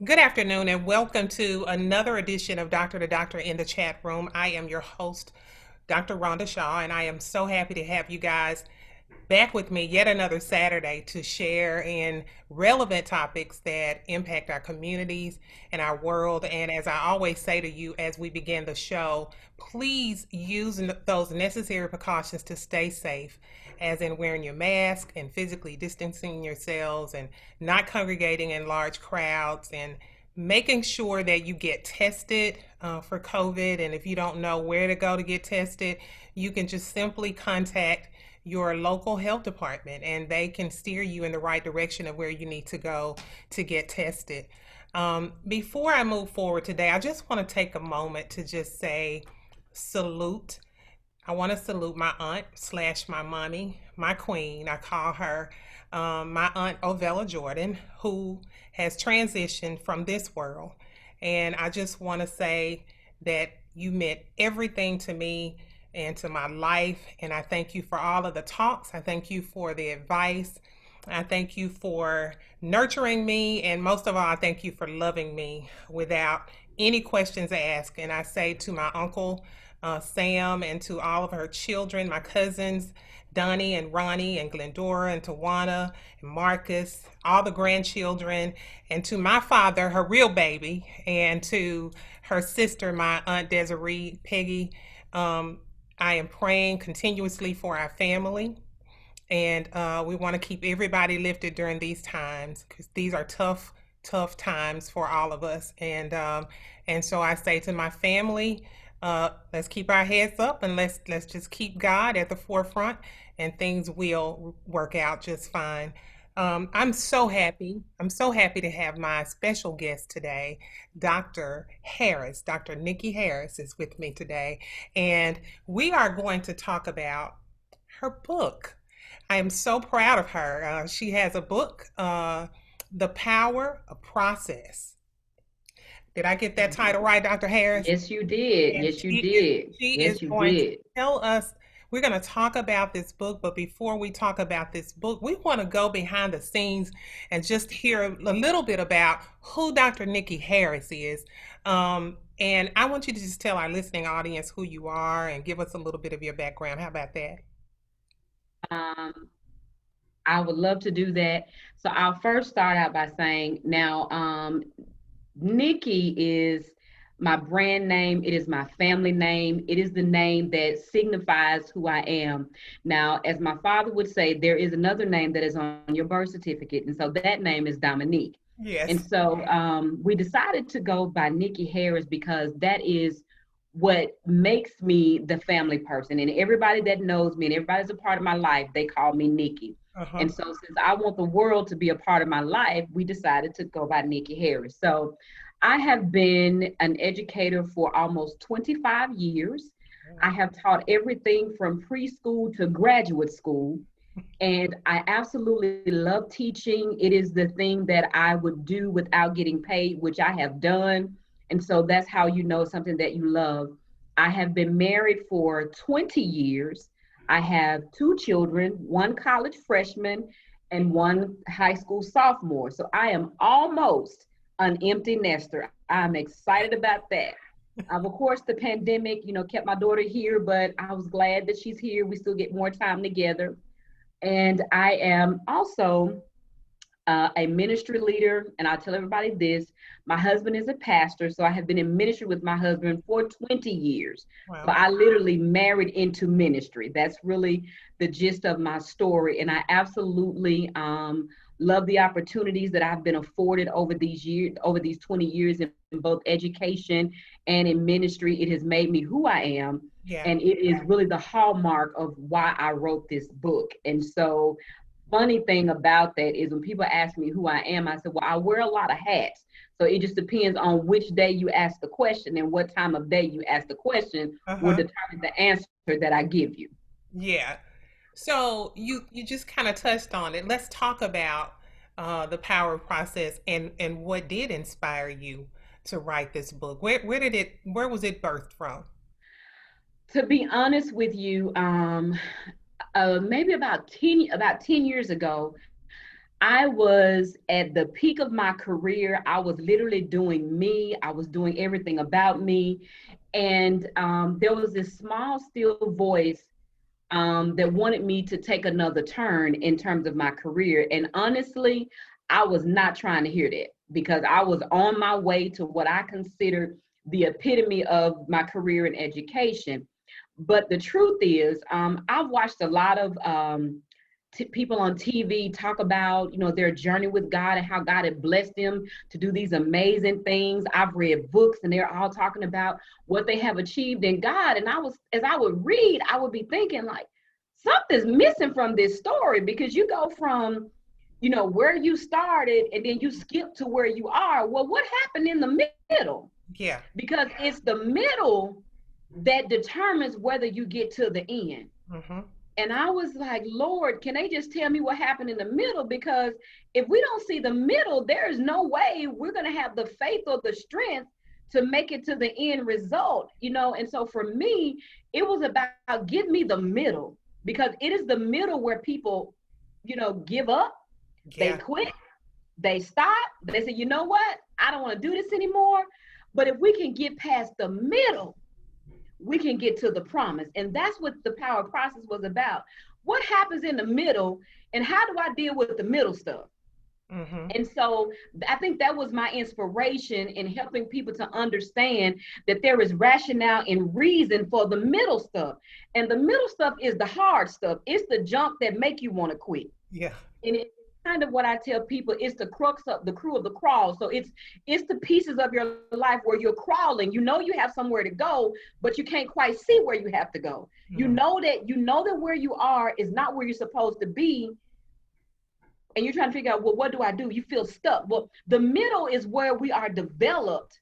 Good afternoon and welcome to another edition of Doctor to Doctor in the chat room. I am your host, Dr. Rhonda Shaw, and I am so happy to have you guys back with me yet another Saturday to share in relevant topics that impact our communities and our world. And as I always say to you as we begin the show, please use those necessary precautions to stay safe, as in wearing your mask and physically distancing yourselves and not congregating in large crowds and making sure that you get tested for COVID. And if you don't know where to go to get tested, you can just simply contact your local health department and they can steer you in the right direction of where you need to go to get tested. Before I move forward today, I just want to take a moment to just say salute. I want to salute my aunt slash my mommy, my queen. I call her my aunt Ovella Jordan, who has transitioned from this world. And I just want to say that you meant everything to me and to my life. And I thank you for all of the talks. I thank you for the advice. I thank you for nurturing me. And most of all, I thank you for loving me without any questions asked. And I say to my uncle, Sam, and to all of her children, my cousins, Donnie and Ronnie and Glendora and Tawana and Marcus, all the grandchildren, and to my father, her real baby, and to her sister, my Aunt Desiree, Peggy. I am praying continuously for our family, and we want to keep everybody lifted during these times because these are tough, tough times for all of us. And so I say to my family, let's keep our heads up and let's just keep God at the forefront, and things will work out just fine. I'm so happy. I'm so happy to have my special guest today, Dr. Harris. Dr. Nikki Harris is with me today, and we are going to talk about her book. I am so proud of her. She has a book, The Power of Process. Did I get that title right, Dr. Harris? Yes, you did. And Yes, you did. she is Yes, you going to did. tell us, we're going to talk about this book, but before we talk about this book, we want to go behind the scenes and just hear a little bit about who Dr. Nikki Harris is. And I want you to just tell our listening audience who you are and give us a little bit of your background. How about that? Um, I would love to do that. So I'll first start out by saying now, Nikki is my brand name. It is my family name. It is the name that signifies who I am. Now, as my father would say, there is another name that is on your birth certificate. And so that name is Dominique. And Yes. so we decided to go by Nikki Harris because that is what makes me the family person. And everybody that knows me and everybody's a part of my life, they call me Nikki. Uh-huh. And so since I want the world to be a part of my life, we decided to go by Nikki Harris. So I have been an educator for almost 25 years. I have taught everything from preschool to graduate school. And I absolutely love teaching. It is the thing that I would do without getting paid, which I have done. And so that's how you know something that you love. I have been married for 20 years. I have two children, one college freshman and one high school sophomore. So I am almost an empty nester. I'm excited about that. Of course, the pandemic, kept my daughter here, but I was glad that she's here. We still get more time together. And I am also a ministry leader. And I'll tell everybody this, my husband is a pastor. So I have been in ministry with my husband for 20 years. So Wow. I literally married into ministry. That's really the gist of my story. And I absolutely love the opportunities that I've been afforded over these years, over these 20 years in both education and in ministry. It has made me who I am. Yeah. And it is really the hallmark of why I wrote this book. And so funny thing about that is when people ask me who I am, I said, well, I wear a lot of hats. So it just depends on which day you ask the question and what time of day you ask the question will Uh-huh. determine the answer that I give you. Yeah. So you just kind of touched on it. Let's talk about the power process and what did inspire you to write this book. Where was it birthed from? To be honest with you, maybe about 10 years ago, I was at the peak of my career. I was literally doing me. I was doing everything about me. And there was this small, still voice that wanted me to take another turn in terms of my career. And honestly, I was not trying to hear that because I was on my way to what I consider the epitome of my career in education. But the truth is, I've watched a lot of people on TV talk about, their journey with God and how God had blessed them to do these amazing things. I've read books and they're all talking about what they have achieved in God. And as I would read, I would be thinking like, something's missing from this story because you go from, where you started and then you skip to where you are. Well, what happened in the middle? Yeah. Because it's the middle that determines whether you get to the end. Mm-hmm. And I was like, Lord, can they just tell me what happened in the middle? Because if we don't see the middle, there is no way we're going to have the faith or the strength to make it to the end result, And so for me, it was about give me the middle because it is the middle where people, give up, they Yeah. quit, they stop, they say, you know what? I don't want to do this anymore. But if we can get past the middle, we can get to the promise. And that's what the power process was about. What happens in the middle and how do I deal with the middle stuff? Mm-hmm. And so I think that was my inspiration in helping people to understand that there is rationale and reason for the middle stuff. And the middle stuff is the hard stuff. It's the junk that make you want to quit. Yeah. And it's kind of what I tell people, it's the crux of the crew of the crawl. So it's the pieces of your life where you're crawling. You have somewhere to go, but you can't quite see where you have to go. Mm. You know that where you are is not where you're supposed to be. And you're trying to figure out, well, what do I do? You feel stuck. Well, the middle is where we are developed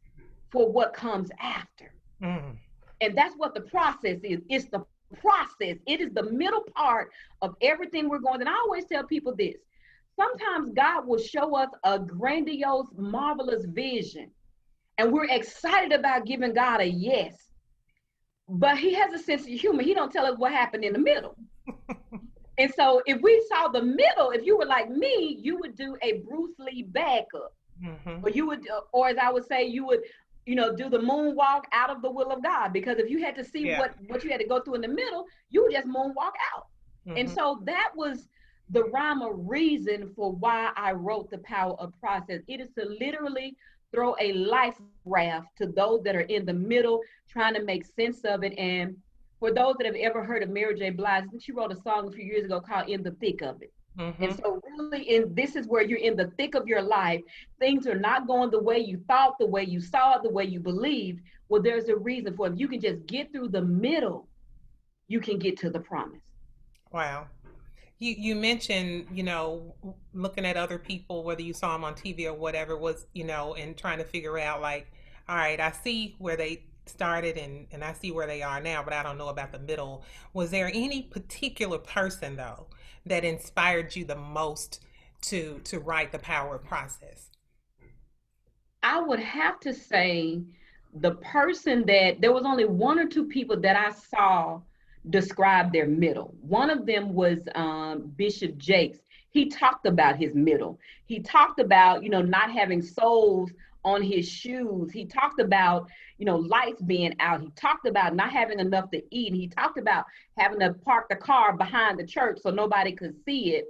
for what comes after. Mm. And that's what the process is. It's the process. It is the middle part of everything we're going. And I always tell people this. Sometimes God will show us a grandiose, marvelous vision. And we're excited about giving God a yes. But he has a sense of humor. He don't tell us what happened in the middle. And so if we saw the middle, if you were like me, you would do a Bruce Lee backup. Mm-hmm. Or you would, or as I would say, you would, do the moonwalk out of the will of God. Because if you had to see Yeah. what you had to go through in the middle, you would just moonwalk out. And Mm-hmm. so that was the rhyme or reason for why I wrote The Power of Process. It is to literally throw a life raft to those that are in the middle, trying to make sense of it. And for those that have ever heard of Mary J. Blige, I think she wrote a song a few years ago called In the Thick of It. And Mm-hmm. so really this is where you're in the thick of your life. Things are not going the way you thought, the way you saw it, the way you believed. Well, there's a reason for it. If you can just get through the middle, you can get to the promise. Wow. You mentioned, looking at other people, whether you saw them on TV or whatever, was, and trying to figure out like, all right, I see where they started and I see where they are now, but I don't know about the middle. Was there any particular person though that inspired you the most to write the power process? I would have to say the person that there was only one or two people that I saw describe their middle. One of them was Bishop Jakes. He talked about his middle. He talked about, not having soles on his shoes. He talked about, lights being out. He talked about not having enough to eat. He talked about having to park the car behind the church so nobody could see it.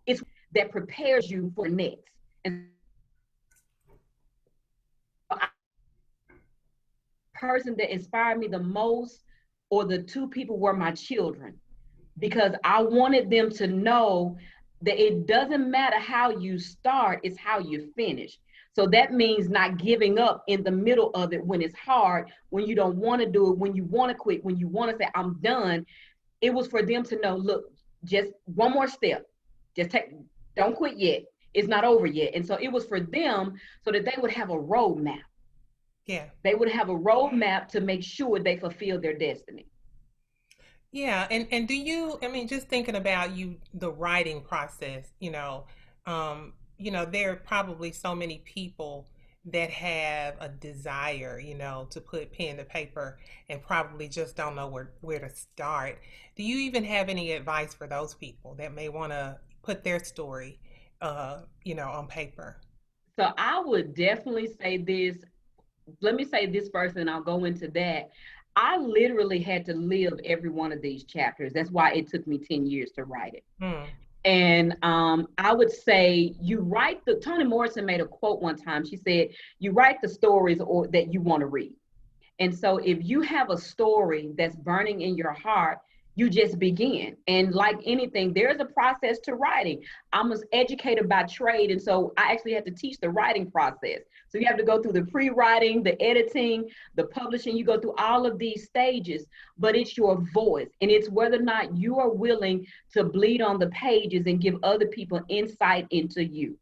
It's that prepares you for next. And person that inspired me the most, or the two people, were my children, because I wanted them to know that it doesn't matter how you start, it's how you finish. So that means not giving up in the middle of it when it's hard, when you don't want to do it, when you want to quit, when you want to say, I'm done. It was for them to know, look, just one more step. Just don't quit yet. It's not over yet. And so it was for them so that they would have a roadmap. Yeah. They would have a roadmap to make sure they fulfill their destiny. Yeah, and do you, I mean, just thinking about the writing process, there are probably so many people that have a desire, to put pen to paper and probably just don't know where to start. Do you even have any advice for those people that may want to put their story, on paper? So I would definitely say this. Let me say this first, and I'll go into that. I literally had to live every one of these chapters. That's why it took me 10 years to write it. Mm, And I would say you write Toni Morrison made a quote one time. She said, you write the stories or that you want to read. And so if you have a story that's burning in your heart, you just begin. And like anything, there's a process to writing. I'm an educator by trade. And so I actually had to teach the writing process. So you have to go through the pre-writing, the editing, the publishing, you go through all of these stages, but it's your voice. And it's whether or not you are willing to bleed on the pages and give other people insight into you.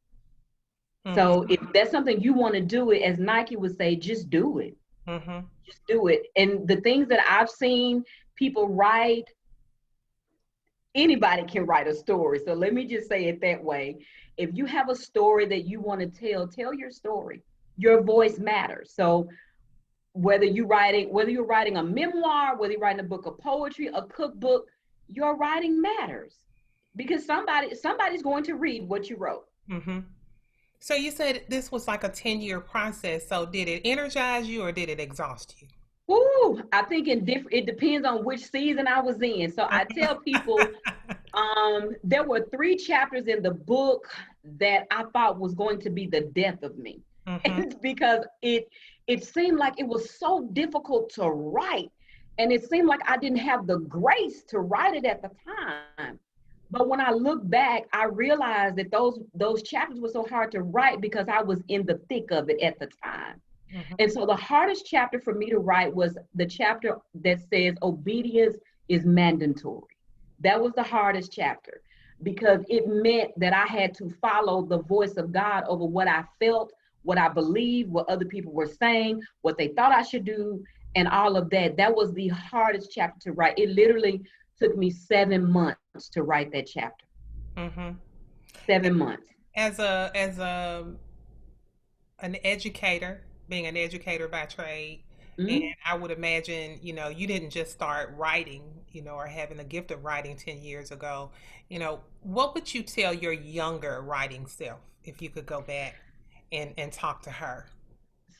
So mm-hmm, if that's something you want to do, it as Nike would say, just do it. mm-hmm, Just do it. And the things that I've seen people write, anybody can write a story. So let me just say it that way. If you have a story that you want to tell your story. Your voice matters. So whether you're writing a memoir, whether you're writing a book of poetry, a cookbook, your writing matters because somebody's going to read what you wrote. mm-hmm. So you said this was like a 10-year process. So did it energize you or did it exhaust you? Ooh, I think it depends on which season I was in. So I tell people there were 3 chapters in the book that I thought was going to be the death of me. Mm-hmm. Because it seemed like it was so difficult to write. And it seemed like I didn't have the grace to write it at the time. But when I look back, I realized that those chapters were so hard to write because I was in the thick of it at the time. Mm-hmm. And so the hardest chapter for me to write was the chapter that says obedience is mandatory. That was the hardest chapter because it meant that I had to follow the voice of God over what I felt, what I believed, what other people were saying, what they thought I should do, and all of that. That was the hardest chapter to write. It literally took me 7 months to write that chapter. Mm-hmm. 7 months. As an educator, being an educator by trade, and Mhm. I would imagine, you didn't just start writing, or having the gift of writing 10 years ago. What would you tell your younger writing self if you could go back and talk to her?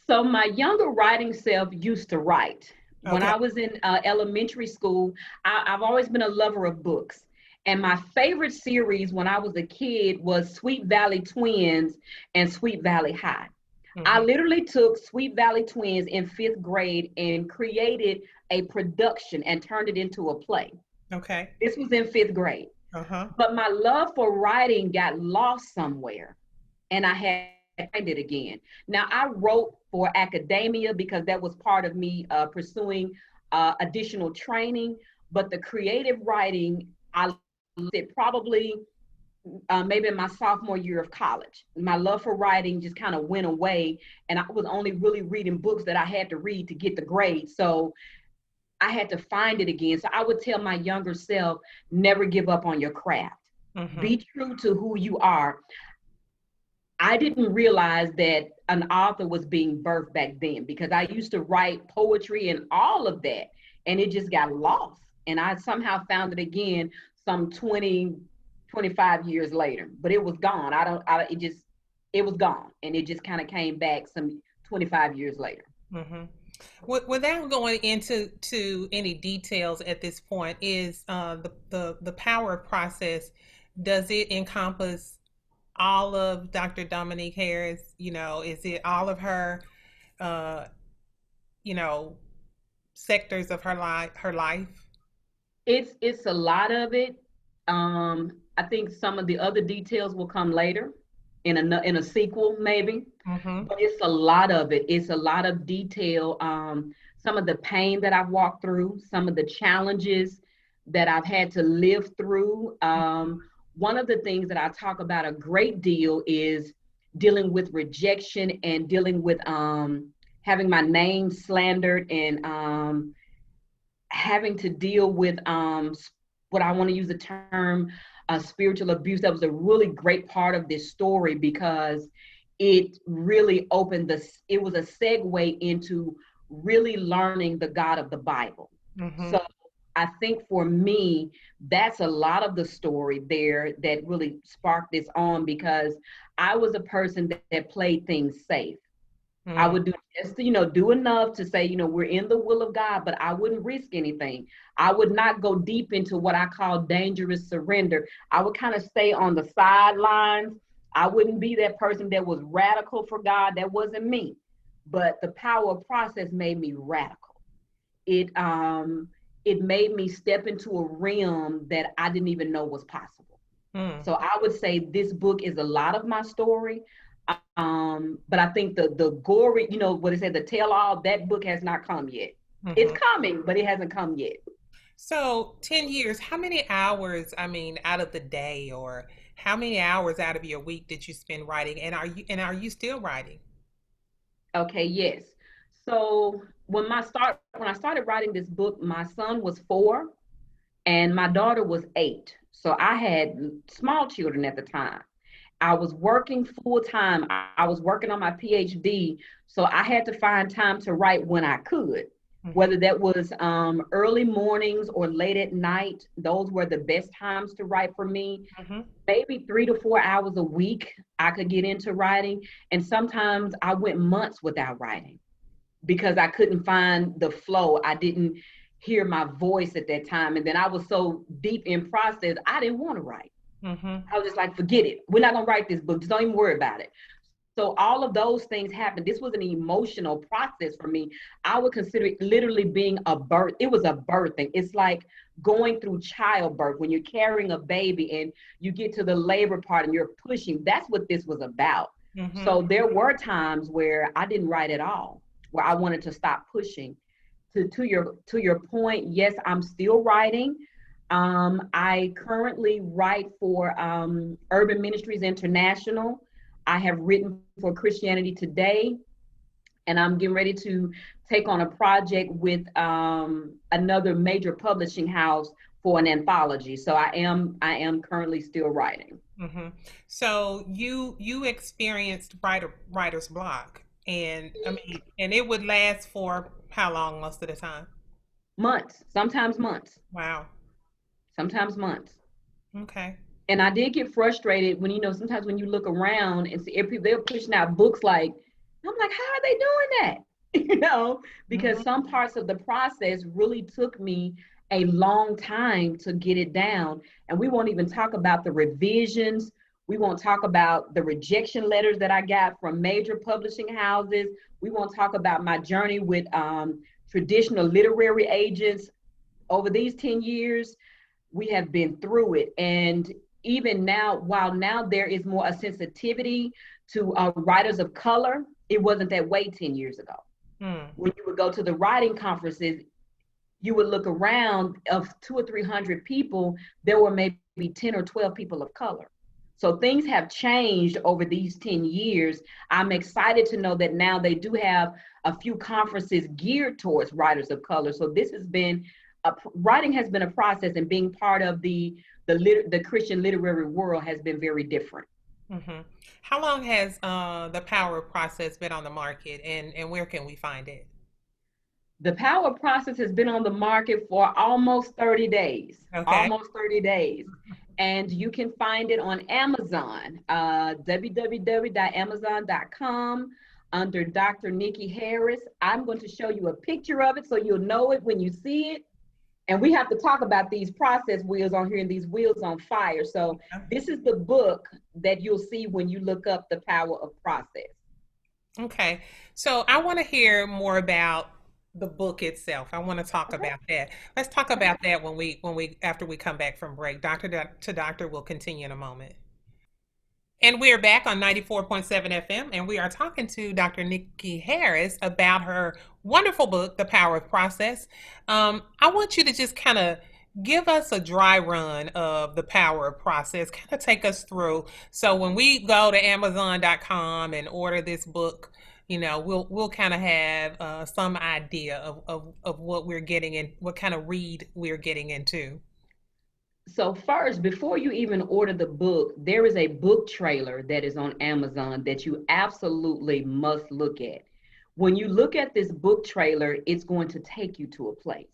So my younger writing self used to write. When Okay. I was in elementary school, I've always been a lover of books. And my favorite series when I was a kid was Sweet Valley Twins and Sweet Valley High. I Mm-hmm. literally took Sweet Valley Twins in 5th grade and created a production and turned it into a play. Okay. This was in 5th grade. Uh-huh. But my love for writing got lost somewhere and I had to find it again. Now, I wrote for academia because that was part of me pursuing additional training, but the creative writing, I did probably maybe in my sophomore year of college. My love for writing just kind of went away, and I was only really reading books that I had to read to get the grade. So I had to find it again. So I would tell my younger self, never give up on your craft. Mm-hmm. Be true to who you are. I didn't realize that an author was being birthed back then because I used to write poetry and all of that, and it just got lost. And I somehow found it again some 20, 25 years later, but it was gone. It was gone. And it just kind of came back some 25 years later. Mm-hmm. Without going into any details at this point, is the power process, does it encompass all of Dr. Dominique Harris? Is it all of her, uh, you know, sectors of her life? It's a lot of it. I think some of the other details will come later in a sequel maybe, Mm-hmm. but it's a lot of it. It's a lot of detail. Some of the pain that I've walked through, some of the challenges that I've had to live through. One of the things that I talk about a great deal is dealing with rejection and dealing with having my name slandered and having to deal with what I want to use the term spiritual abuse. That was a really great part of this story because it really opened it was a segue into really learning the God of the Bible. Mm-hmm. So I think for me, that's a lot of the story there that really sparked this on, because I was a person that played things safe. I Mm. would do just, do enough to say, we're in the will of God, but I wouldn't risk anything. I would not go deep into what I call dangerous surrender. I would kind of stay on the sidelines. I wouldn't be that person that was radical for God. That wasn't me. But the power of process made me radical. It made me step into a realm that I didn't even know was possible. Mm. So I would say this book is a lot of my story. But I think the gory, what it said, the tell all, that book has not come yet. It's Mm-hmm. coming, but it hasn't come yet. So 10 years, how many hours, I mean, out of the day, or how many hours out of your week did you spend writing? And are you still writing? Okay, yes. So when I started writing this book, my son was 4 and my daughter was 8. So I had small children at the time. I was working full time. I was working on my PhD. So I had to find time to write when I could, Mm-hmm. whether that was early mornings or late at night. Those were the best times to write for me. Mm-hmm. Maybe 3 to 4 hours a week I could get into writing. And sometimes I went months without writing because I couldn't find the flow. I didn't hear my voice at that time. And then I was so deep in process, I didn't want to write. Mm-hmm. I was just like, forget it. We're not gonna write this book. Just don't even worry about it. So all of those things happened. This was an emotional process for me. I would consider it literally being a birth. It was a birthing. It's like going through childbirth when you're carrying a baby and you get to the labor part and you're pushing. That's what this was about. Mm-hmm. So there were times where I didn't write at all, where I wanted to stop pushing. To your point, yes, I'm still writing. I currently write for Urban Ministries International. I have written for Christianity Today, and I'm getting ready to take on a project with another major publishing house for an anthology. So I am currently still writing. Mm-hmm. So you experienced writer's block, and I mean, and it would last for how long most of the time? Months, sometimes months, Wow. sometimes months. Okay. And I did get frustrated when, sometimes when you look around and see people, they're pushing out books like, I'm like, how are they doing that? Because Mm-hmm. some parts of the process really took me a long time to get it down. And we won't even talk about the revisions. We won't talk about the rejection letters that I got from major publishing houses. We won't talk about my journey with traditional literary agents over these 10 years. We have been through it. And even now, while now there is more a sensitivity to writers of color, it wasn't that way 10 years ago. Mm. When you would go to the writing conferences, you would look around, of 200 or 300 people, there were maybe 10 or 12 people of color. So things have changed over these 10 years. I'm excited to know that now they do have a few conferences geared towards writers of color. So this has been writing has been a process, and being part of the Christian literary world has been very different. Mm-hmm. How long has the Power Process been on the market, and where can we find it? The power process has been on the market for almost 30 days, Okay. almost 30 days. And you can find it on Amazon, www.amazon.com under Dr. Nikki Harris. I'm going to show you a picture of it so you'll know it when you see it. And we have to talk about these process wheels on here and these wheels on fire. So this is the book that you'll see when you look up the power of process. Okay. So I want to hear more about the book itself. I want to talk Okay. about that. Let's talk about that when we after we come back from break. To Doctor will continue in a moment. And we're back on 94.7 FM, and we are talking to Dr. Nikki Harris about her wonderful book, The Power of Process. I want you to just kind of give us a dry run of The Power of Process, kind of take us through. So when we go to Amazon.com and order this book, we'll kind of have some idea of what we're getting in, what kind of read we're getting into. So first, before you even order the book, there is a book trailer that is on Amazon that you absolutely must look at. When you look at this book trailer, it's going to take you to a place.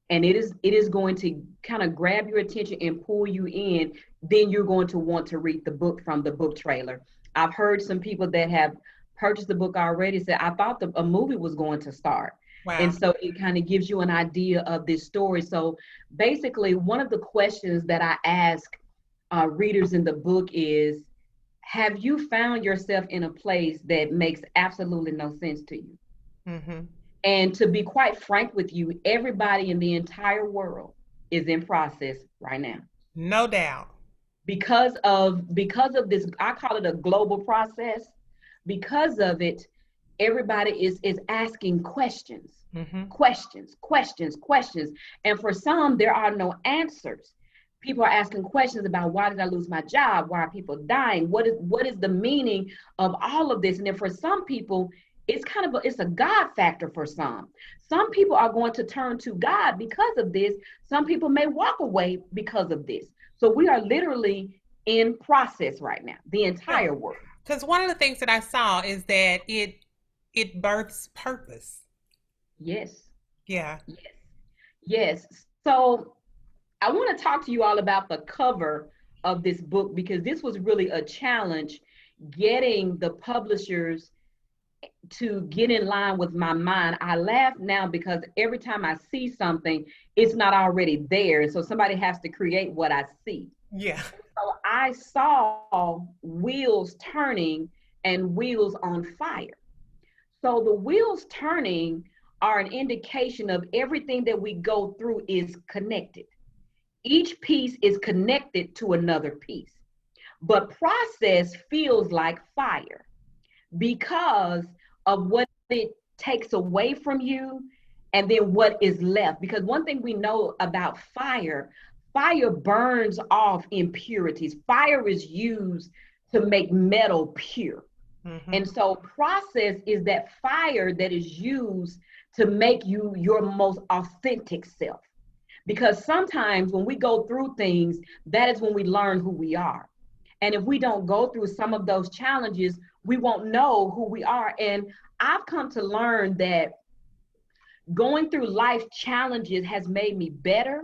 And it is going to kind of grab your attention and pull you in. Then you're going to want to read the book from the book trailer. I've heard some people that have purchased the book already say, I thought a movie was going to start. And Wow. so it kind of gives you an idea of this story. So basically, one of the questions that I ask readers in the book is, have you found yourself in a place that makes absolutely no sense to you? Mm-hmm. And to be quite frank with you, everybody in the entire world is in process right now. No doubt. Because of this, I call it a global process. Because of it, everybody is asking questions, Mm-hmm. questions, questions, questions. And for some, there are no answers. People are asking questions about, why did I lose my job? Why are people dying? What is the meaning of all of this? And then for some people, it's kind of it's a God factor for some. Some people are going to turn to God because of this. Some people may walk away because of this. So we are literally in process right now, the Yeah. entire world. Because one of the things that I saw is that it births purpose. Yes, Yeah. yes, yes. So I want to talk to you all about the cover of this book, because this was really a challenge getting the publishers to get in line with my mind. I laugh now because every time I see something, it's not already there. So somebody has to create what I see. Yeah. So I saw wheels turning and wheels on fire. So the wheels turning are an indication of everything that we go through is connected. Each piece is connected to another piece. But process feels like fire because of what it takes away from you and then what is left. Because one thing we know about fire, fire burns off impurities. Fire is used to make metal pure. Mm-hmm. And so process is that fire that is used to make you your most authentic self. Because sometimes when we go through things, that is when we learn who we are. And if we don't go through some of those challenges, we won't know who we are. And I've come to learn that going through life challenges has made me better.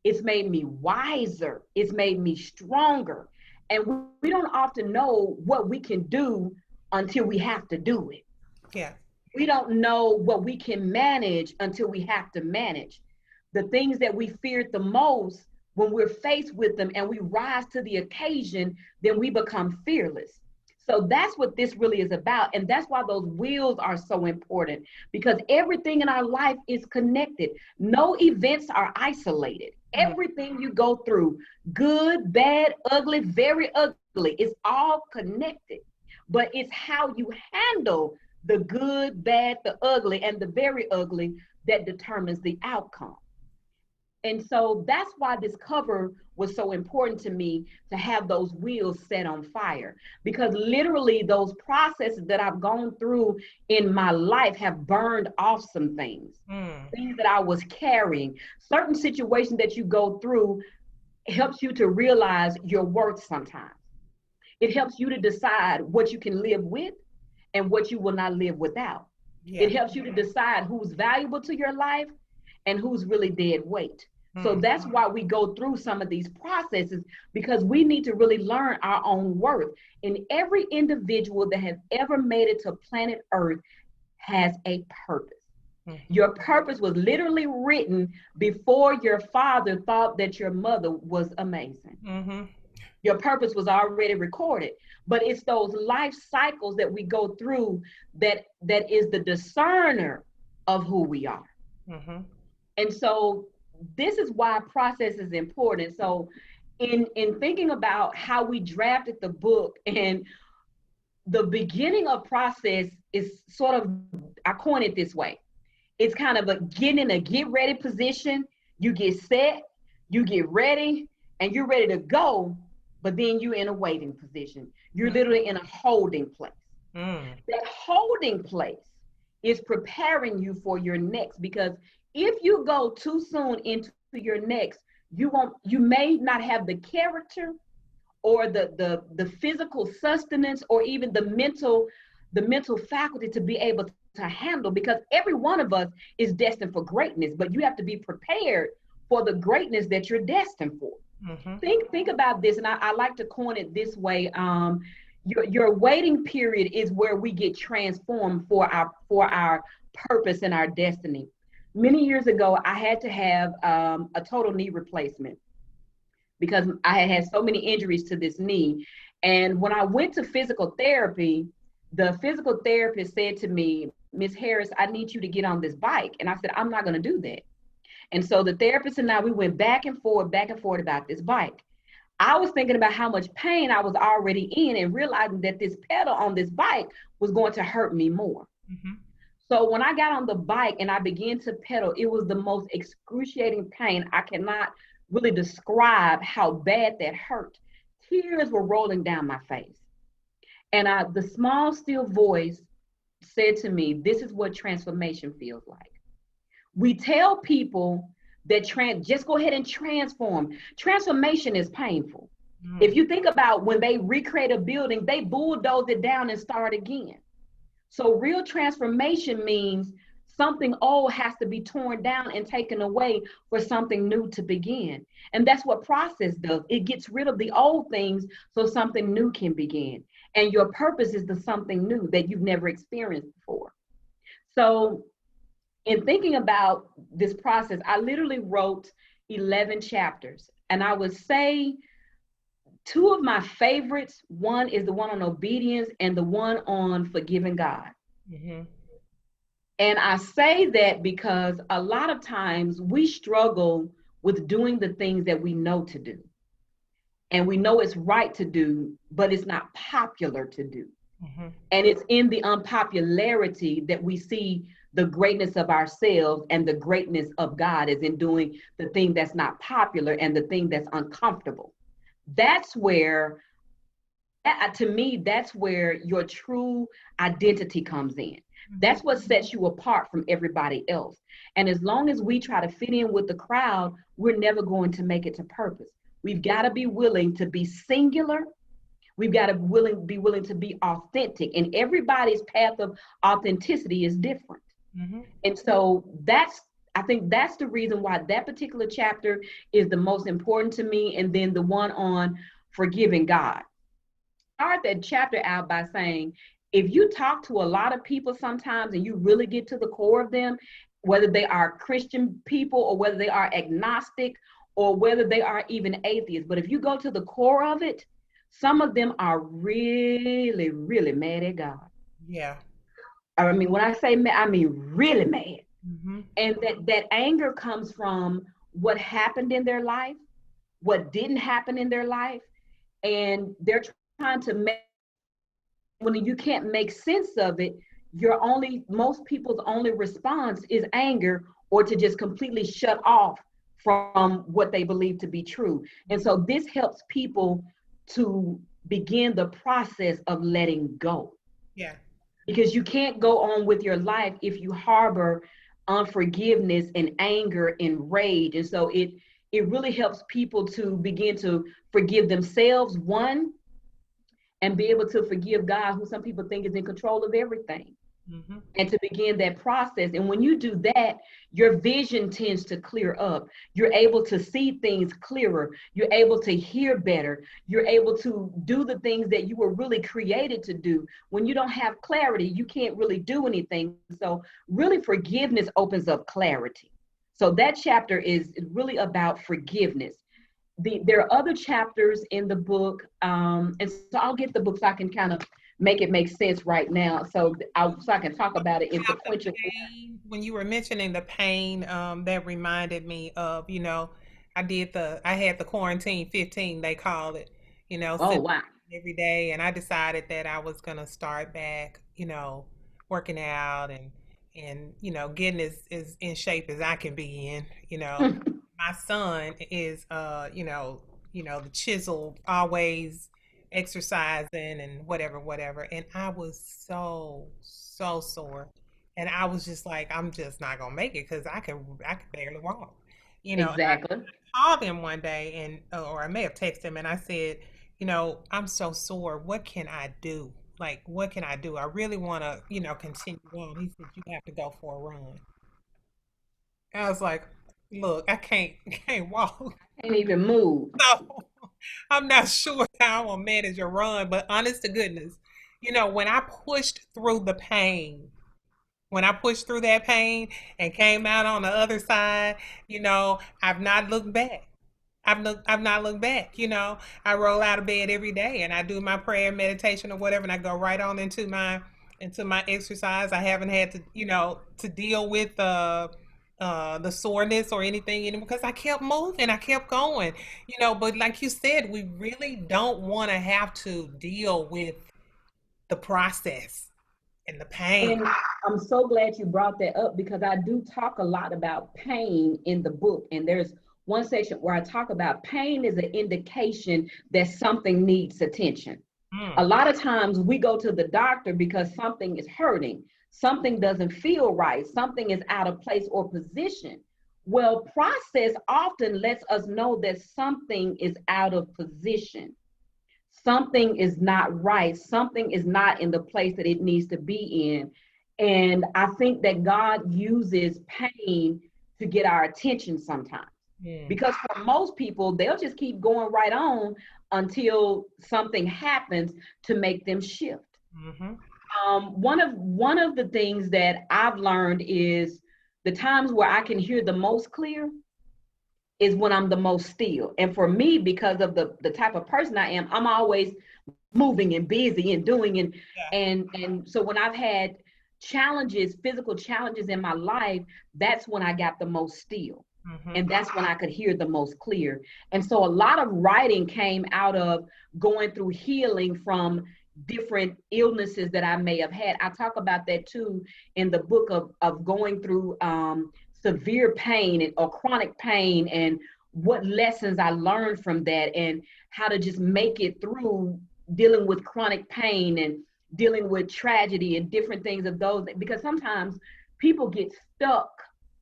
It's made me wiser. It's made me stronger. And we don't often know what we can do until we have to do it. Yeah. We don't know what we can manage until we have to manage. The things that we feared the most, when we're faced with them and we rise to the occasion, then we become fearless. So that's what this really is about. And that's why those wheels are so important, because everything in our life is connected. No events are isolated. Mm. Everything you go through, good, bad, ugly, very ugly, it's all connected. But it's how you handle the good, bad, the ugly, and the very ugly that determines the outcome. And so that's why this cover was so important to me, to have those wheels set on fire, because literally those processes that I've gone through in my life have burned off some things, Mm. things that I was carrying. Certain situations that you go through helps you to realize your worth sometimes. It helps you to decide what you can live with and what you will not live without. It Yeah. helps you to decide who's valuable to your life and who's really dead weight. So Mm. that's why we go through some of these processes, because we need to really learn our own worth. And every individual that has ever made it to planet Earth has a purpose. Mm-hmm. Your purpose was literally written before your father thought that your mother was amazing. Mm-hmm. Your purpose was already recorded. But it's those life cycles that we go through that is the discerner of who we are. Mm-hmm. And so this is why process is important. So in thinking about how we drafted the book, and the beginning of process is sort of, I coin it this way. It's kind of a getting in a get ready position. You get set, you get ready, and you're ready to go, but then you're in a waiting position. You're literally in a holding place. Mm. That holding place is preparing you for your next, because if you go too soon into your next, You may not have the character or the physical sustenance or even the mental faculty to be able to handle, because every one of us is destined for greatness, but you have to be prepared for the greatness that you're destined for. Mm-hmm. Think about this, and I like to coin it this way. Your waiting period is where we get transformed for our purpose and our destiny. Many years ago, I had to have a total knee replacement because I had had so many injuries to this knee. And when I went to physical therapy, the physical therapist said to me, Miss Harris, I need you to get on this bike. And I said, I'm not going to do that. And so the therapist and I, we went back and forth about this bike. I was thinking about how much pain I was already in and realizing that this pedal on this bike was going to hurt me more. Mm-hmm. So when I got on the bike and I began to pedal, it was the most excruciating pain. I cannot really describe how bad that hurt. Tears were rolling down my face. And the small, still voice said to me, this is what transformation feels like. We tell people that just go ahead and transform. Transformation is painful. Mm-hmm. If you think about when they recreate a building, they bulldoze it down and start again. So real transformation means something old has to be torn down and taken away for something new to begin. And that's what process does. It gets rid of the old things so something new can begin. And your purpose is the something new that you've never experienced before. So in thinking about this process, I literally wrote 11 chapters. And I would say two of my favorites, one is the one on obedience and the one on forgiving God. Mm-hmm. And I say that because a lot of times we struggle with doing the things that we know to do. And we know it's right to do, but it's not popular to do. Mm-hmm. And it's in the unpopularity that we see the greatness of ourselves, and the greatness of God is in doing the thing that's not popular and the thing that's uncomfortable. That's where, to me, that's where your true identity comes in. That's what sets you apart from everybody else. And as long as we try to fit in with the crowd, we're never going to make it to purpose. We've got to be willing to be singular. We've got to be willing to be authentic. And everybody's path of authenticity is different. Mm-hmm. And so I think that's the reason why that particular chapter is the most important to me. And then the one on forgiving God. I start that chapter out by saying, if you talk to a lot of people sometimes and you really get to the core of them, whether they are Christian people or whether they are agnostic or whether they are even atheists, but if you go to the core of it, some of them are really, really mad at God. Yeah. I mean, when I say mad, I mean really mad. Mm-hmm. And that anger comes from what happened in their life, what didn't happen in their life, and they're trying to make, when you can't make sense of it, most people's only response is anger, or to just completely shut off from what they believe to be true. And so this helps people to begin the process of letting go. Yeah. Because you can't go on with your life if you harbor unforgiveness and anger and rage. And so it really helps people to begin to forgive themselves, one, and be able to forgive God, who some people think is in control of everything. Mm-hmm. And to begin that process. And when you do that, your vision tends to clear up. You're able to see things clearer. You're able to hear better. You're able to do the things that you were really created to do. When you don't have clarity, you can't really do anything. So really, forgiveness opens up clarity. So that chapter is really about forgiveness. There are other chapters in the book, and so I'll get the book so I can kind of make it make sense right now, so I can talk about it in About the sequential. pain, when you were mentioning the pain, that reminded me of, I had the quarantine 15, they call it, Oh, sitting wow. every day, and I decided that I was gonna start back, working out and getting as in shape as I can be in. My son is the chiseled, always exercising and whatever, and I was so sore, and I was just like, I'm just not gonna make it because I can barely walk. And I Exactly. called him one day or I may have texted him and I said, I'm so sore. What can I do? Like, what can I do? I really want to, continue on. He said, you have to go for a run. I was like, look, I can't walk. Can't even move. So I'm not sure how I'm gonna manage a run, but honest to goodness, when I pushed through the pain, when I pushed through that pain and came out on the other side, I've not looked back. I've not looked back. I roll out of bed every day and I do my prayer, meditation, or whatever, and I go right on into my exercise. I haven't had to to deal with the soreness or anything because I kept moving, I kept going. But like you said, we really don't want to have to deal with the process and the pain. And I'm so glad you brought that up because I do talk a lot about pain in the book. And there's one section where I talk about pain is an indication that something needs attention. A Mm, lot of times we go to the doctor because something is hurting, something doesn't feel right, something is out of place or position. Well, process often lets us know that something is out of position, something is not right, something is not in the place that it needs to be in. And I think that God uses pain to get our attention sometimes. mm, Because for most people, they'll just keep going right on until something happens to make them shift. mm-hmm. One of the things that I've learned is the times where I can hear the most clear is when I'm the most still. And for me, because of the type of person I am, I'm always moving and busy and doing Yeah. and so when I've had challenges, physical challenges in my life, that's when I got the most still. Mm-hmm. And that's when I could hear the most clear. And so a lot of writing came out of going through healing from different illnesses that I may have had. I talk about that too in the book of going through severe pain or chronic pain and what lessons I learned from that and how to just make it through dealing with chronic pain and dealing with tragedy and different things of those, because sometimes people get stuck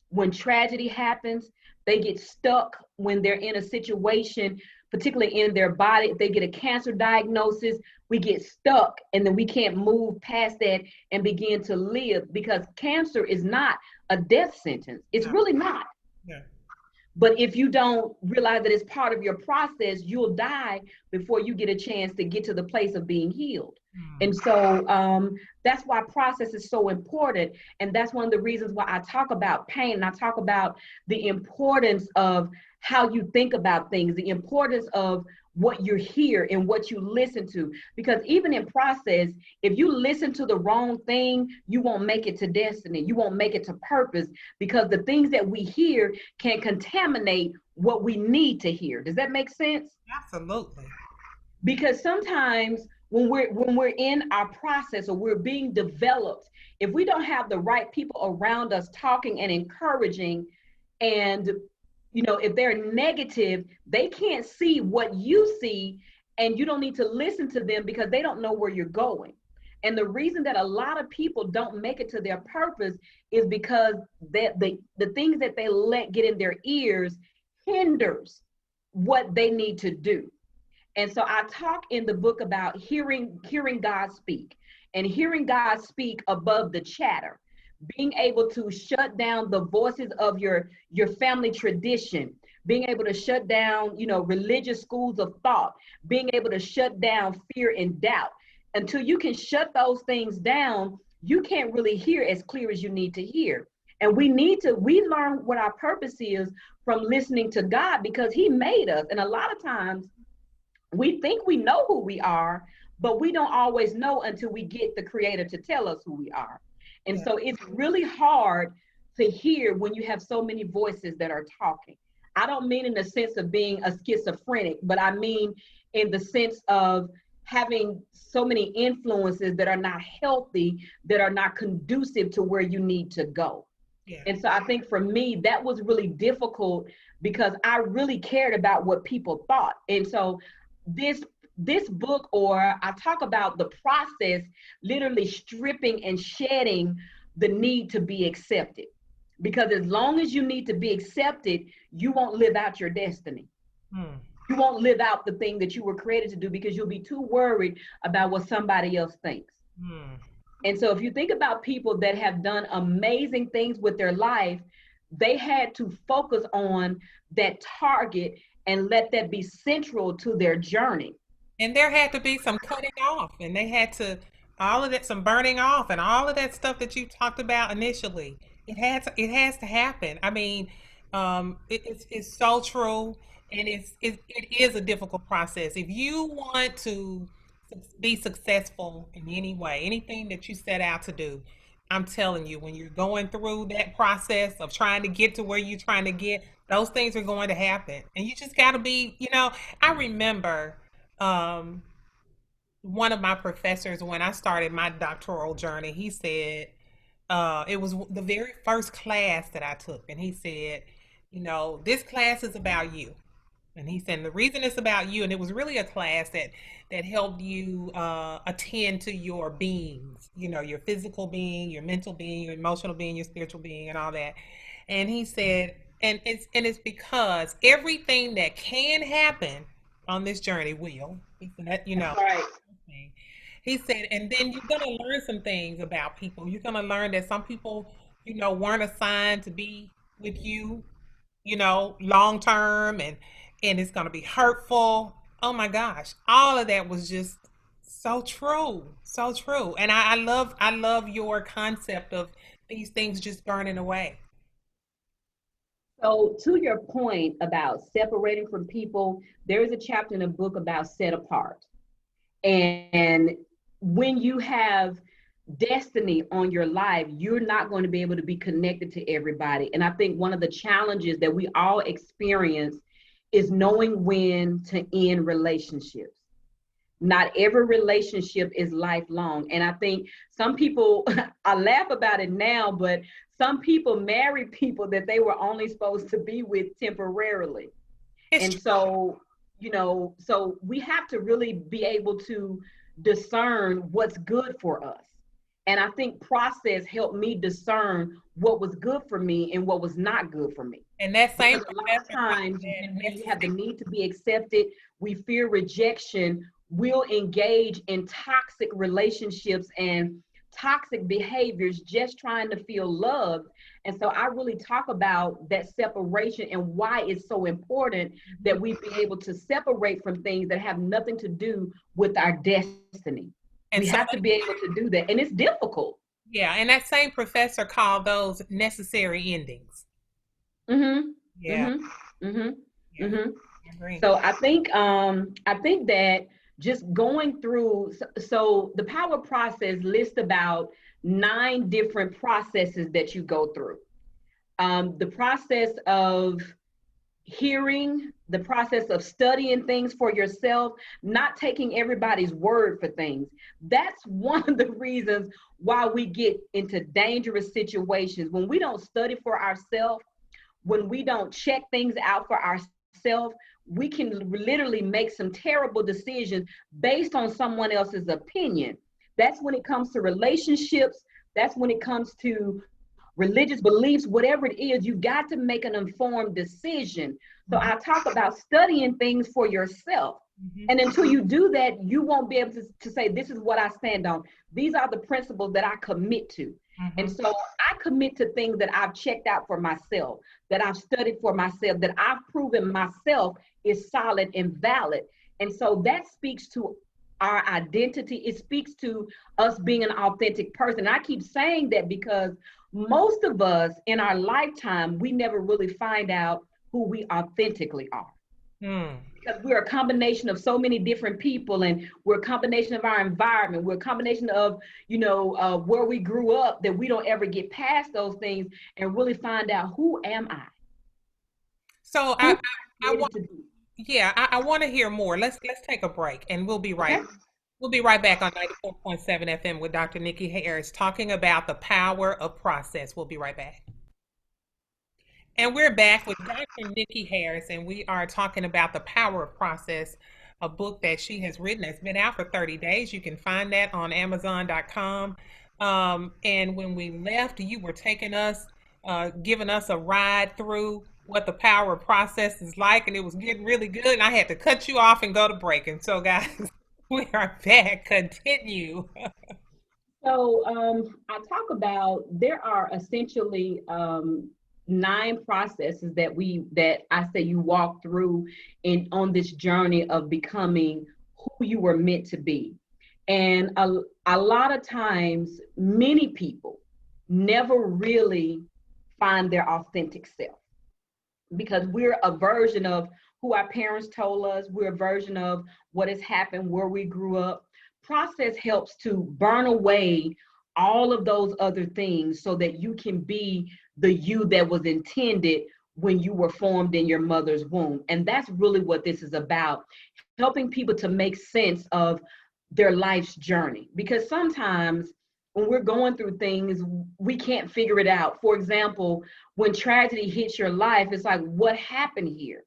when tragedy happens. They get stuck when they're in a situation, particularly in their body. If they get a cancer diagnosis, we get stuck and then we can't move past that and begin to live, because cancer is not a death sentence. It's No. really not. Yeah. But if you don't realize that it's part of your process, you'll die before you get a chance to get to the place of being healed. Mm, And so that's why process is so important. And that's one of the reasons why I talk about pain and I talk about the importance of how you think about things, the importance of what you hear and what you listen to. Because even in process, if you listen to the wrong thing, you won't make it to destiny. You won't make it to purpose, because the things that we hear can contaminate what we need to hear. Does that make sense? absolutely. Because sometimes when we're in our process or we're being developed, if we don't have the right people around us talking and encouraging, and if they're negative, they can't see what you see, and you don't need to listen to them because they don't know where you're going. And the reason that a lot of people don't make it to their purpose is because the things that they let get in their ears hinders what they need to do. And so I talk in the book about hearing God speak, and hearing God speak above the chatter, being able to shut down the voices of your family tradition, being able to shut down, religious schools of thought, being able to shut down fear and doubt. Until you can shut those things down, you can't really hear as clear as you need to hear. And we learn what our purpose is from listening to God, because he made us. And a lot of times we think we know who we are, but we don't always know until we get the creator to tell us who we are. And Yeah. so it's really hard to hear when you have so many voices that are talking. I don't mean in the sense of being a schizophrenic, but I mean in the sense of having so many influences that are not healthy, that are not conducive to where you need to go. Yeah. And so I think for me, that was really difficult because I really cared about what people thought. And so this this book, or I talk about the process, literally stripping and shedding the need to be accepted. because as long as you need to be accepted, you won't live out your destiny. Hmm. You won't live out the thing that you were created to do because you'll be too worried about what somebody else thinks. Hmm. And so if you think about people that have done amazing things with their life, they had to focus on that target and let that be central to their journey. And there had to be some cutting off, and they had to all of that, some burning off, and all of that stuff that you talked about initially. It has to happen. I mean, it's so true, and it is a difficult process. If you want to be successful in any way, anything that you set out to do, I'm telling you, when you're going through that process of trying to get to where you're trying to get, those things are going to happen, and you just got to be. I remember um, one of my professors when I started my doctoral journey, he said, it was the very first class that I took, and he said, this class is about you. And he said the reason it's about you, and it was really a class that helped you attend to your beings, your physical being, your mental being, your emotional being, your spiritual being, and all that. And he said, and it's because everything that can happen on this journey will. He said that, That's right. he said, and then you're gonna learn some things about people. You're gonna learn that some people, weren't assigned to be with you, long term, and it's gonna be hurtful. Oh my gosh, all of that was just so true, so true. And I love your concept of these things just burning away. So, to your point about separating from people, there is a chapter in the book about set apart. And when you have destiny on your life, you're not going to be able to be connected to everybody. And I think one of the challenges that we all experience is knowing when to end relationships. Not every relationship is lifelong. And I think some people, I laugh about it now, but some people marry people that they were only supposed to be with temporarily. It's And true. so we have to really be able to discern what's good for us. And I think process helped me discern what was good for me and what was not good for me. And that same Because a lot of professor called times that when we have the necessary. need to be accepted, we fear rejection, we'll engage in toxic relationships and toxic behaviors just trying to feel loved. And so I really talk about that separation and why it's so important that we be able to separate from things that have nothing to do with our destiny. And We so, have to be able to do that. And it's difficult. yeah, and that same professor called those necessary endings. Mm-hmm. Yeah, Mm-hmm. Mm-hmm. yeah, Mm-hmm. I agree. So I think that just going through so the power process lists about 9 different processes that you go through. The process of hearing, the process of studying things for yourself, not taking everybody's word for things. That's one of the reasons why we get into dangerous situations when we don't study for ourselves, when we don't check things out for ourselves. We can literally make some terrible decisions based on someone else's opinion. That's when it comes to relationships. That's when it comes to religious beliefs, whatever it is, you got to make an informed decision. So Mhm, I talk about studying things for yourself. mhm, And until you do that, you won't be able to say, this is what I stand on. These are the principles that I commit to. And mhm. so I commit to things that I've checked out for myself, that I've studied for myself, that I've proven myself is solid and valid. And so that speaks to our identity. It speaks to us being an authentic person. And I keep saying that because most of us in our lifetime, we never really find out who we authentically are, Mm. because we're a combination of so many different people, and we're a combination of our environment, we're a combination of where we grew up, that we don't ever get past those things and really find out, who am I, So who I, am I, I I created want, to be. yeah, I want to hear more. Let's take a break, and Okay. we'll be right back on 94.7 FM with Dr. Nikki Harris talking about the power of process. We'll be right back. And we're back with Dr. Nikki Harris, and we are talking about the power of process, a book that she has written. It's been out for 30 days. You can find that on Amazon.com. And when we left, you were taking us giving us a ride through what the power process is like, and it was getting really good. And I had to cut you off and go to break. And so, guys, we are back. Continue. I talk about there are essentially 9 processes that I say you walk through in on this journey of becoming who you were meant to be. And a lot of times, many people never really find their authentic self because we're a version of who our parents told us, we're a version of what has happened where we grew up. Process helps to burn away all of those other things so that you can be the you that was intended when you were formed in your mother's womb. And that's really what this is about, helping people to make sense of their life's journey. Because sometimes when we're going through things, we can't figure it out. For example, when tragedy hits your life, it's like, what happened here?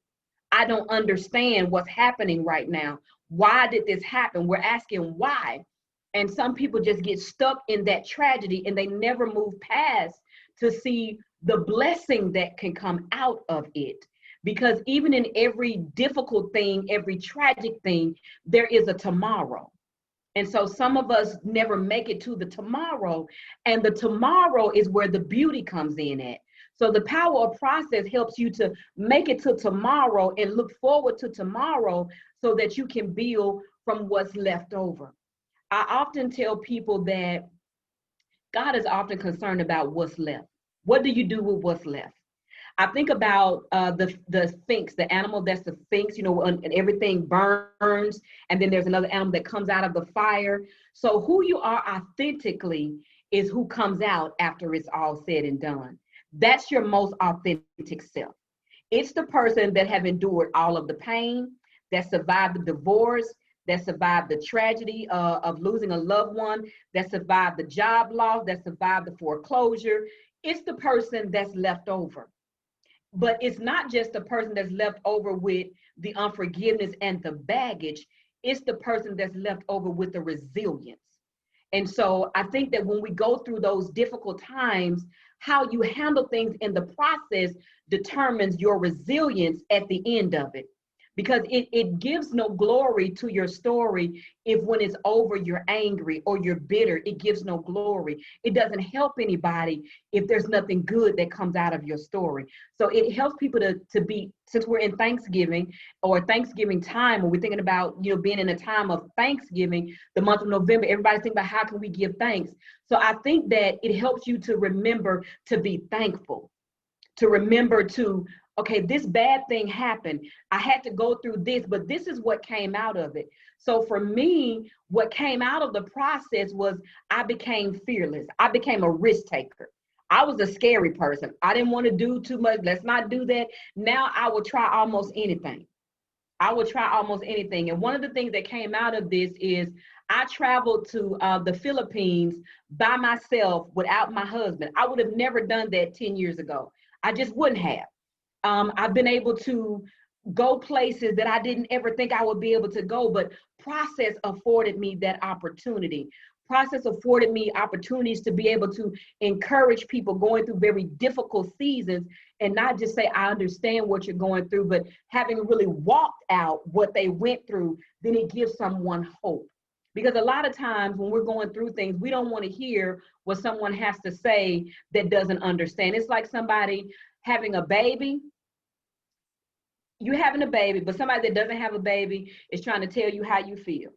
I don't understand what's happening right now. Why did this happen? We're asking why. And some people just get stuck in that tragedy and they never move past to see the blessing that can come out of it. Because even in every difficult thing, every tragic thing, there is a tomorrow. And so some of us never make it to the tomorrow, and the tomorrow is where the beauty comes in at. So the power of process helps you to make it to tomorrow and look forward to tomorrow so that you can build from what's left over. I often tell people that God is often concerned about what's left. What do you do with what's left? I think about the sphinx, the animal that's the sphinx, and everything burns, and then there's another animal that comes out of the fire. So who you are authentically is who comes out after it's all said and done. That's your most authentic self. It's the person that have endured all of the pain, that survived the divorce, that survived the tragedy of losing a loved one, that survived the job loss, that survived the foreclosure. It's the person that's left over. But it's not just the person that's left over with the unforgiveness and the baggage. It's the person that's left over with the resilience. And so I think that when we go through those difficult times, how you handle things in the process determines your resilience at the end of it. Because it gives no glory to your story if when it's over, you're angry or you're bitter. It gives no glory. It doesn't help anybody if there's nothing good that comes out of your story. So it helps people to be, since we're in Thanksgiving or Thanksgiving time, or we're thinking about, being in a time of Thanksgiving, the month of November, everybody's thinking about how can we give thanks? So I think that it helps you to remember to be thankful, to remember to, okay, this bad thing happened. I had to go through this, but this is what came out of it. So for me, what came out of the process was I became fearless. I became a risk taker. I was a scary person. I didn't want to do too much. Let's not do that. Now I will try almost anything. I will try almost anything. And one of the things that came out of this is I traveled to the Philippines by myself without my husband. I would have never done that 10 years ago. I just wouldn't have. I've been able to go places that I didn't ever think I would be able to go, but process afforded me that opportunity. Process afforded me opportunities to be able to encourage people going through very difficult seasons and not just say, I understand what you're going through, but having really walked out what they went through, then it gives someone hope. Because a lot of times when we're going through things, we don't want to hear what someone has to say that doesn't understand. It's like somebody having a baby. You having a baby, but somebody that doesn't have a baby is trying to tell you how you feel.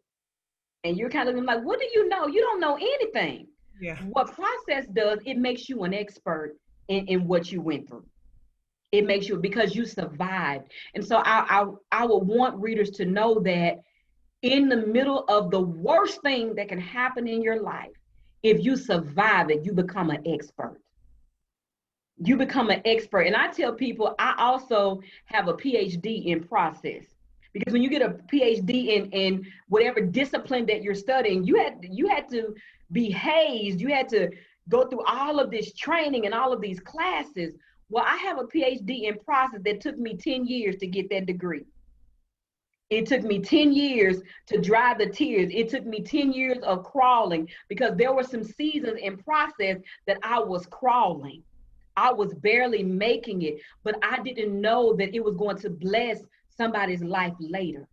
And you're kind of like, what do you know? You don't know anything. Yeah. What process does, it makes you an expert in what you went through. It makes you, because you survived. And so I would want readers to know that in the middle of the worst thing that can happen in your life, if you survive it, you become an expert. You become an expert. And I tell people, I also have a PhD in process. Because when you get a PhD in whatever discipline that you're studying, you had to be hazed. You had to go through all of this training and all of these classes. Well, I have a PhD in process that took me 10 years to get that degree. It took me 10 years to dry the tears. It took me 10 years of crawling because there were some seasons in process that I was crawling. I was barely making it, but I didn't know that it was going to bless somebody's life later.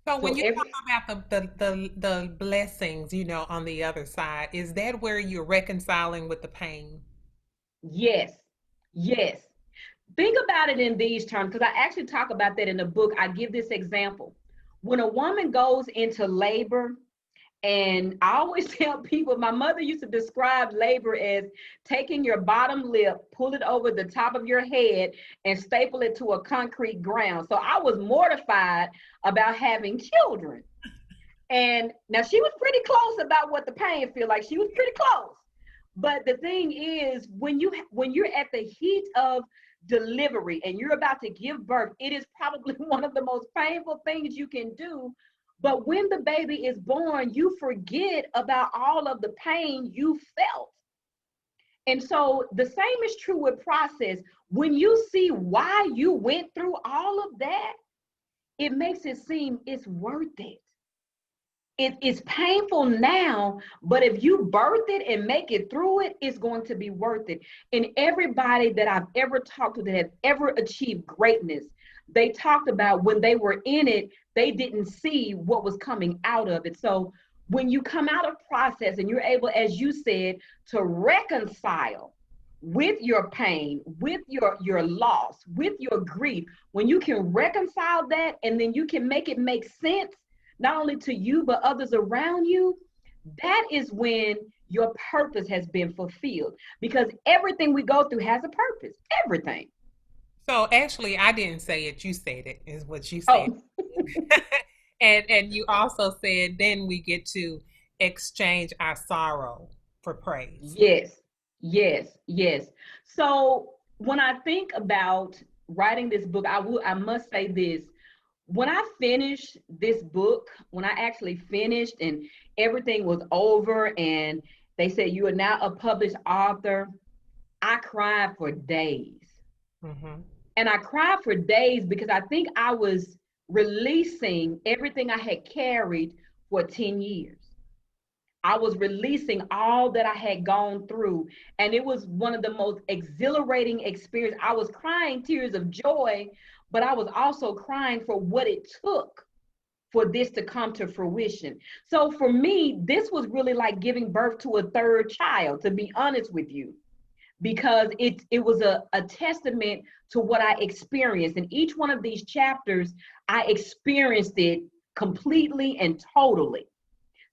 So when So you talk every about the blessings, on the other side, is that where you're reconciling with the pain? yes, yes. Think about it in these terms, because I actually talk about that in the book. I give this example. When a woman goes into labor, and I always tell people, my mother used to describe labor as taking your bottom lip, pull it over the top of your head, and staple it to a concrete ground. So I was mortified about having children. And now she was pretty close about what the pain feel like. She was pretty close. But the thing is, when you're at the heat of delivery and you're about to give birth, it is probably one of the most painful things you can do. But when the baby is born, you forget about all of the pain you felt. And so the same is true with process. When you see why you went through all of that, it makes it seem it's worth it. It's painful now, but if you birth it and make it through it, it's going to be worth it. And everybody that I've ever talked to that has ever achieved greatness, they talked about when they were in it, they didn't see what was coming out of it. So when you come out of process and you're able, as you said, to reconcile with your pain, with your loss, with your grief, when you can reconcile that and then you can make it make sense, not only to you, but others around you, that is when your purpose has been fulfilled. Because everything we go through has a purpose, everything. So actually, I didn't say it. You said it, is what you said. Oh, And you also said then we get to exchange our sorrow for praise. yes, yes, yes. So when I think about writing this book, I must say this. When I finished this book, when I actually finished and everything was over and they said you are now a published author, I cried for days. Hmm. And I cried for days because I think I was releasing everything I had carried for 10 years. I was releasing all that I had gone through. And it was one of the most exhilarating experiences. I was crying tears of joy, but I was also crying for what it took for this to come to fruition. So for me, this was really like giving birth to a third child, to be honest with you, because it was a testament to what I experienced. In each one of these chapters, I experienced it completely and totally.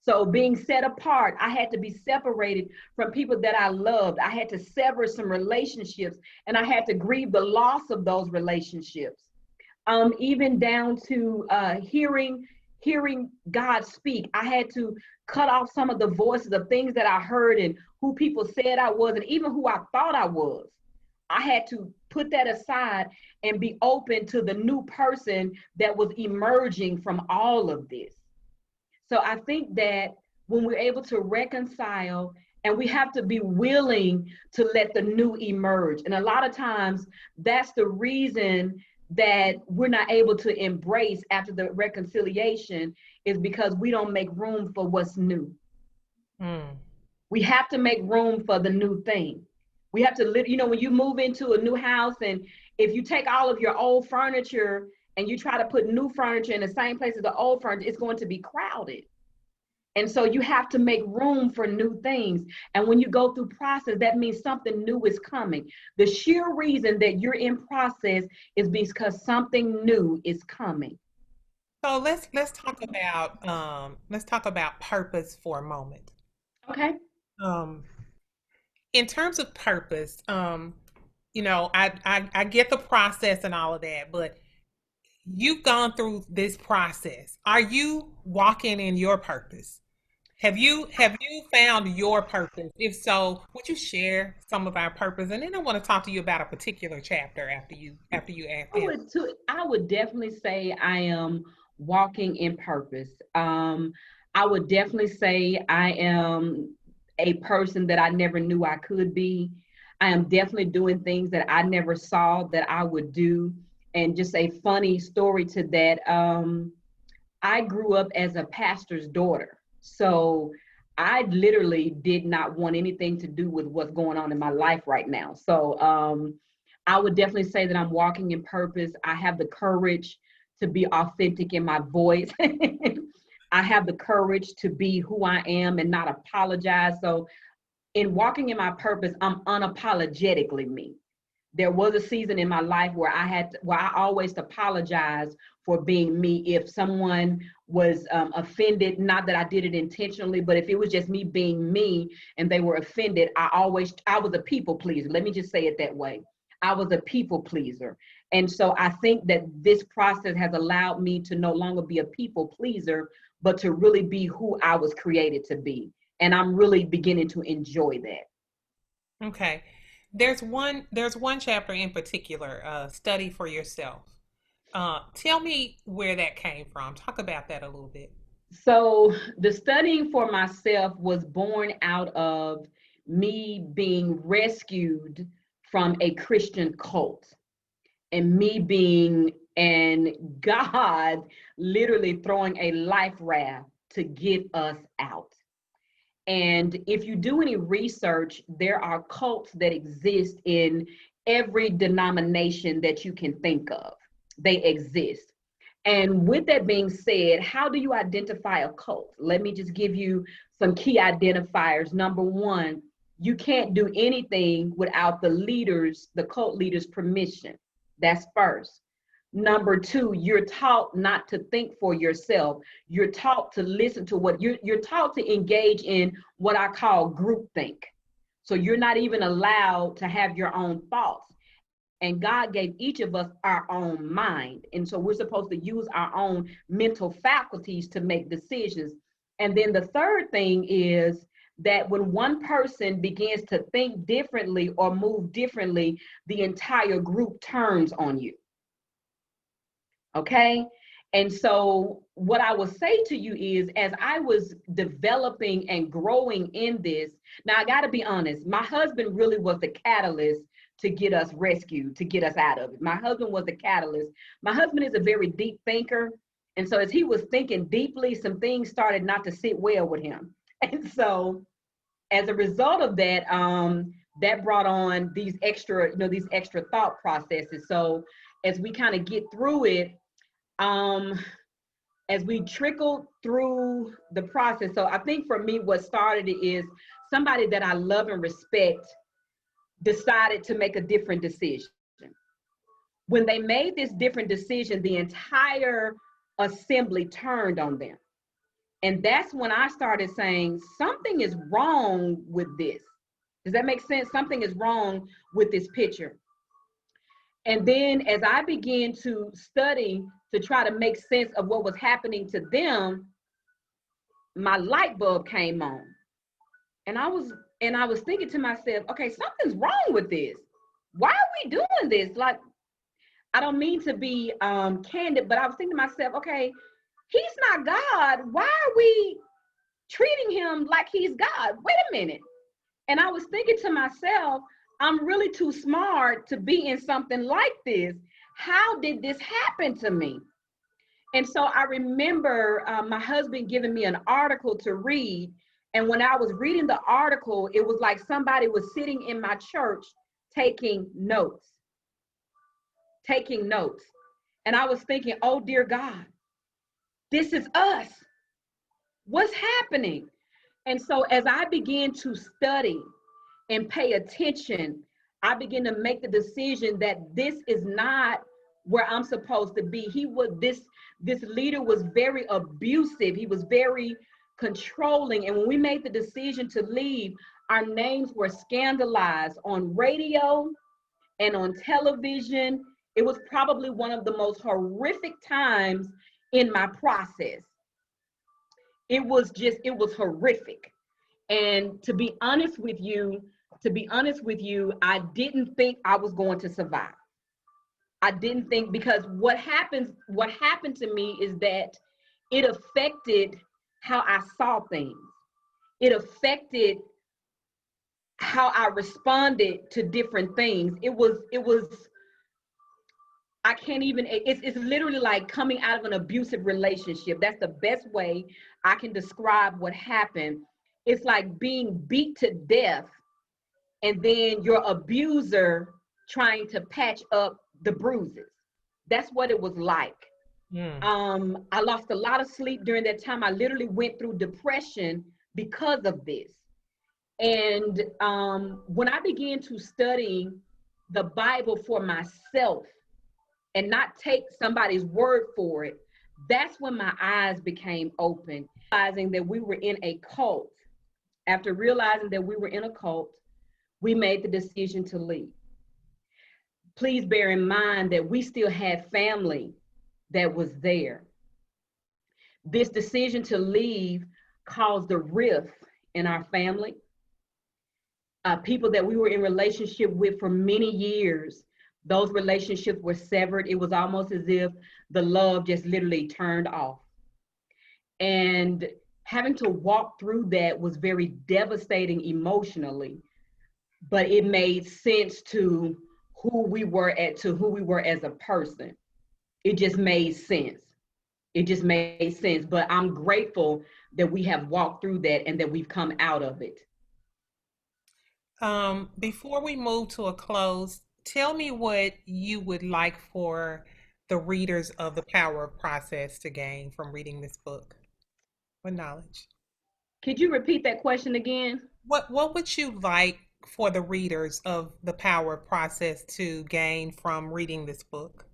So being set apart, I had to be separated from people that I loved. I had to sever some relationships and I had to grieve the loss of those relationships. Even down to hearing God speak. I had to cut off some of the voices of things that I heard and who people said I was, and even who I thought I was. I had to put that aside and be open to the new person that was emerging from all of this. So I think that when we're able to reconcile, and we have to be willing to let the new emerge. And a lot of times that's the reason that we're not able to embrace after the reconciliation, is because we don't make room for what's new. Mm. We have to make room for the new thing. We have to live, when you move into a new house, and if you take all of your old furniture and you try to put new furniture in the same place as the old furniture, it's going to be crowded. And so you have to make room for new things. And when you go through process, that means something new is coming. The sheer reason that you're in process is because something new is coming. So let's talk about purpose for a moment. Okay. Um, in terms of purpose, I get the process and all of that, but you've gone through this process. Are you walking in your purpose? Have you found your purpose? If so, would you share some of our purpose? And then I want to talk to you about a particular chapter after you answer. I would definitely say I am walking in purpose. I would definitely say I am a person that I never knew I could be. I am definitely doing things that I never saw that I would do. And just a funny story to that. I grew up as a pastor's daughter. So I literally did not want anything to do with what's going on in my life right now. So I would definitely say that I'm walking in purpose. I have the courage to be authentic in my voice. I have the courage to be who I am and not apologize. So in walking in my purpose, I'm unapologetically me. There was a season in my life where where I always apologized for being me. If someone was offended, not that I did it intentionally, but if it was just me being me and they were offended, I was a people pleaser. Let me just say it that way. I was a people pleaser. And so I think that this process has allowed me to no longer be a people pleaser, but to really be who I was created to be. And I'm really beginning to enjoy that. Okay. There's one chapter in particular, study for yourself. Tell me where that came from. Talk about that a little bit. So the studying for myself was born out of me being rescued from a Christian cult and me being and God literally throwing a life raft to get us out. And if you do any research, there are cults that exist in every denomination that you can think of. They exist. And with that being said, how do you identify a cult? Let me just give you some key identifiers. Number one, you can't do anything without the cult leaders' permission. That's first. Number two, you're taught not to think for yourself. You're taught to listen to you're taught to engage in what I call groupthink. So you're not even allowed to have your own thoughts. And God gave each of us our own mind. And so we're supposed to use our own mental faculties to make decisions. And then the third thing is that when one person begins to think differently or move differently, the entire group turns on you. Okay. And so, what I will say to you is, as I was developing and growing in this, now I got to be honest, my husband really was the catalyst to get us rescued, to get us out of it. My husband was the catalyst. My husband is a very deep thinker. And so, as he was thinking deeply, some things started not to sit well with him. And so, as a result of that, that brought on these extra thought processes. So, as we kind of get through it, um, as we trickle through the process. So I think for me, what started it is somebody that I love and respect decided to make a different decision. When they made this different decision, the entire assembly turned on them. And that's when I started saying, something is wrong with this. Does that make sense? Something is wrong with this picture. And then as I began to study to try to make sense of what was happening to them, my light bulb came on. And I was thinking to myself, okay, something's wrong with this. Why are we doing this? Like, I don't mean to be candid, but I was thinking to myself, okay, he's not God. Why are we treating him like he's God? Wait a minute. And I was thinking to myself, I'm really too smart to be in something like this. How did this happen to me? And so I remember my husband giving me an article to read. And when I was reading the article, it was like somebody was sitting in my church taking notes, taking notes. And I was thinking, oh, dear God, this is us. What's happening? And so as I began to study and pay attention, I began to make the decision that this is not where I'm supposed to be. This leader was very abusive. He was very controlling. And when we made the decision to leave, our names were scandalized on radio and on television. It was probably one of the most horrific times in my process. It was horrific. And to be honest with you, I didn't think I was going to survive. I didn't think, because what happened to me is that it affected how I saw things. It affected how I responded to different things. I can't even, it's literally like coming out of an abusive relationship. That's the best way I can describe what happened. It's like being beat to death and then your abuser trying to patch up the bruises. That's what it was like. Mm. I lost a lot of sleep during that time. I literally went through depression because of this. And when I began to study the Bible for myself and not take somebody's word for it, that's when my eyes became open, realizing that we were in a cult. After realizing that we were in a cult, we made the decision to leave. Please bear in mind that we still had family that was there. This decision to leave caused a rift in our family. People that we were in relationship with for many years, those relationships were severed. It was almost as if the love just literally turned off. And having to walk through that was very devastating emotionally, but it made sense to who we were as a person. It just made sense. It just made sense. But I'm grateful that we have walked through that and that we've come out of it. Before we move to a close, tell me what you would like for the readers of The Power of Process to gain from reading this book. What knowledge? Could you repeat that question again? What would you like for the readers of The Power of Process to gain from reading this book?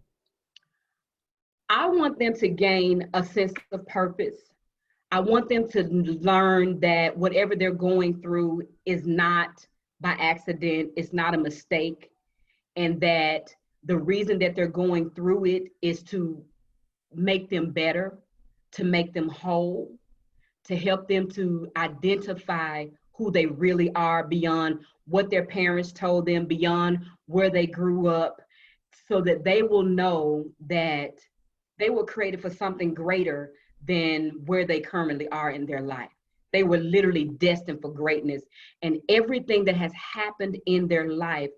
I want them to gain a sense of purpose. I want them to learn that whatever they're going through is not by accident, it's not a mistake, and that the reason that they're going through it is to make them better, to make them whole, to help them to identify who they really are beyond what their parents told them, beyond where they grew up, so that they will know that they were created for something greater than where they currently are in their life. They were literally destined for greatness. And everything that has happened in their life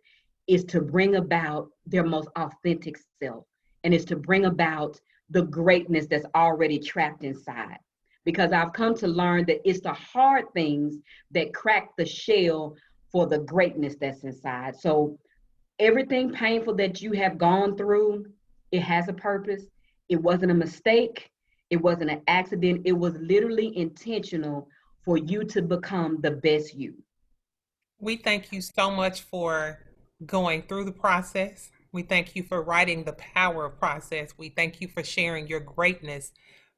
is to bring about their most authentic self, and is to bring about the greatness that's already trapped inside. Because I've come to learn that it's the hard things that crack the shell for the greatness that's inside. So everything painful that you have gone through, it has a purpose. It wasn't a mistake. It wasn't an accident. It was literally intentional for you to become the best you. We thank you so much for going through the process. We thank you for writing The Power of Process. We thank you for sharing your greatness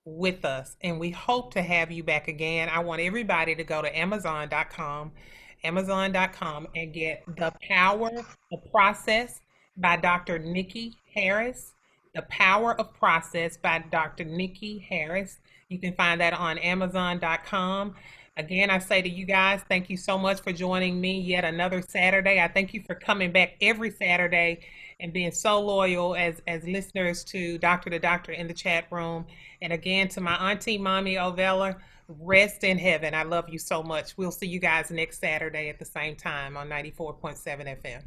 with us. And we hope to have you back again. I want everybody to go to Amazon.com, and get The Power of Process by Dr. Nikki Harris. The Power of Process by Dr. Nikki Harris. You can find that on Amazon.com. Again, I say to you guys, thank you so much for joining me yet another Saturday. I thank you for coming back every Saturday and being so loyal as listeners to Doctor to Doctor in the chat room. And again, to my auntie, Mommy Ovella, rest in heaven. I love you so much. We'll see you guys next Saturday at the same time on 94.7 FM.